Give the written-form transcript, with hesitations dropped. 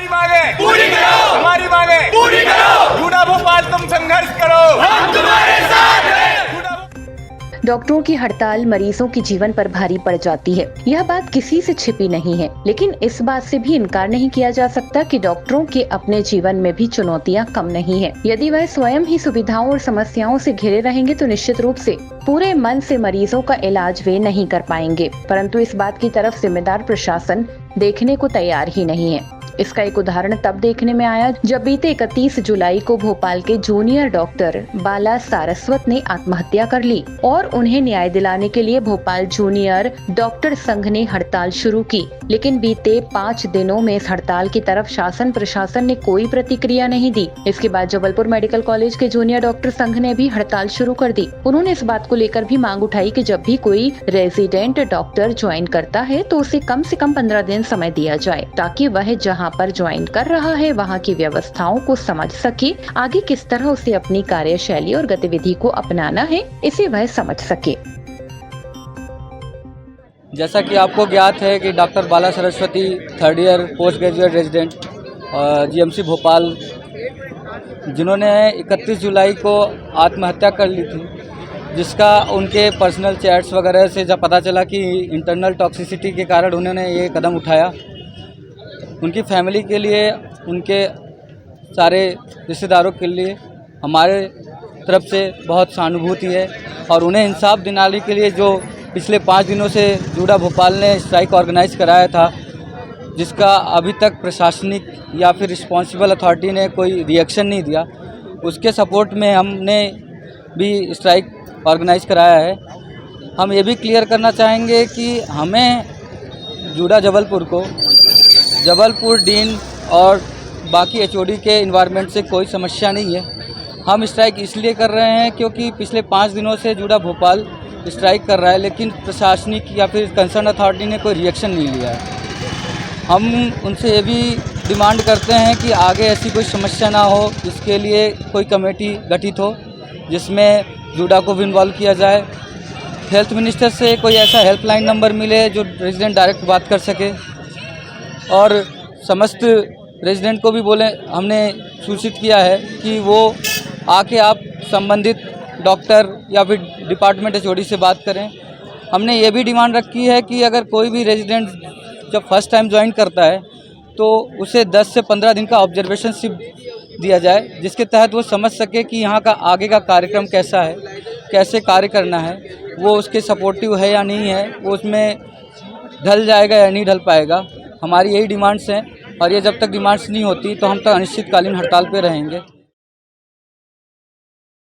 हमारी मांगे पूरी करो, हमारी मांगे पूरी करो। जूडा भोपाल तुम संघर्ष करो, हम तुम्हारे साथ हैं। डॉक्टरों की हड़ताल मरीजों के जीवन पर भारी पड़ जाती है। यह बात किसी से छिपी नहीं है, लेकिन इस बात से भी इनकार नहीं किया जा सकता कि डॉक्टरों के अपने जीवन में भी चुनौतियां कम नहीं है। यदि वह स्वयं ही सुविधाओं और समस्याओं से घिरे रहेंगे तो निश्चित रूप से पूरे मन से मरीजों का इलाज वे नहीं कर पाएंगे। परंतु इस बात की तरफ जिम्मेदार प्रशासन देखने को तैयार ही नहीं है। इसका एक उदाहरण तब देखने में आया जब बीते 31 जुलाई को भोपाल के जूनियर डॉक्टर बाला सारस्वत ने आत्महत्या कर ली और उन्हें न्याय दिलाने के लिए भोपाल जूनियर डॉक्टर संघ ने हड़ताल शुरू की। लेकिन बीते 5 दिनों में इस हड़ताल की तरफ शासन प्रशासन ने कोई प्रतिक्रिया नहीं दी। इसके बाद जबलपुर मेडिकल कॉलेज के जूनियर डॉक्टर संघ ने भी हड़ताल शुरू कर दी। उन्होंने इस बात को लेकर भी मांग उठाई कि जब भी कोई रेजिडेंट डॉक्टर ज्वाइन करता है तो उसे कम से कम 15 दिन समय दिया जाए, ताकि वह जहां पर ज्वाइन कर रहा है वहां की व्यवस्थाओं को समझ सके, आगे किस तरह उसे अपनी कार्यशैली और गतिविधि को अपनाना है इसे वह समझ सके। जैसा कि आपको ज्ञात है कि doctor Bala Saraswati 3rd year post graduate resident GMC Bhopal, जिन्होंने 31 जुलाई को आत्महत्या कर ली थी, जिसका उनके पर्सनल चैट्स वगैरह से जब पता चला कि इंटरनल टॉक्सिसिटी के कारण उन्होंने ये कदम उठाया। उनकी फैमिली के लिए, उनके सारे रिश्तेदारों के लिए हमारे तरफ से बहुत सहानुभूति है और उन्हें इंसाफ दिलाने के लिए जो पिछले 5 दिनों से जूडा भोपाल ने स्ट्राइक ऑर्गेनाइज कराया था, जिसका अभी तक प्रशासनिक या फिर रिस्पॉन्सिबल अथॉरिटी ने कोई रिएक्शन नहीं दिया, उसके सपोर्ट में हमने भी स्ट्राइक ऑर्गेनाइज कराया है। हम ये भी क्लियर करना चाहेंगे कि हमें जूडा जबलपुर डीन और बाकी एचओडी के इन्वायरमेंट से कोई समस्या नहीं है। हम स्ट्राइक इसलिए कर रहे हैं क्योंकि पिछले 5 दिनों से जूडा भोपाल स्ट्राइक कर रहा है, लेकिन प्रशासनिक या फिर कंसर्न अथॉरिटी ने कोई रिएक्शन नहीं लिया है। हम उनसे ये भी डिमांड करते हैं कि आगे ऐसी कोई समस्या ना हो, इसके लिए कोई कमेटी गठित हो जिसमें जूडा को भी इन्वॉल्व किया जाए। हेल्थ मिनिस्टर से कोई ऐसा हेल्पलाइन नंबर मिले जो रेजिडेंट डायरेक्ट बात कर सके और समस्त रेजिडेंट को भी हमने सूचित किया है कि वो आके आप संबंधित डॉक्टर या फिर डिपार्टमेंट एचओडी से बात करें। हमने ये भी डिमांड रखी है कि अगर कोई भी रेजिडेंट जब फर्स्ट टाइम ज्वाइन करता है तो उसे 10 से 15 दिन का ऑब्जर्वेशनशिप दिया जाए, जिसके तहत वो समझ सके कि यहाँ का आगे का कार्यक्रम कैसा है, कैसे कार्य करना है, वो उसके सपोर्टिव है या नहीं है, वो उसमें ढल जाएगा या नहीं ढल पाएगा। हमारी यही डिमांड्स हैं और ये जब तक डिमांड्स नहीं होती तो हम तो अनिश्चितकालीन हड़ताल पे रहेंगे।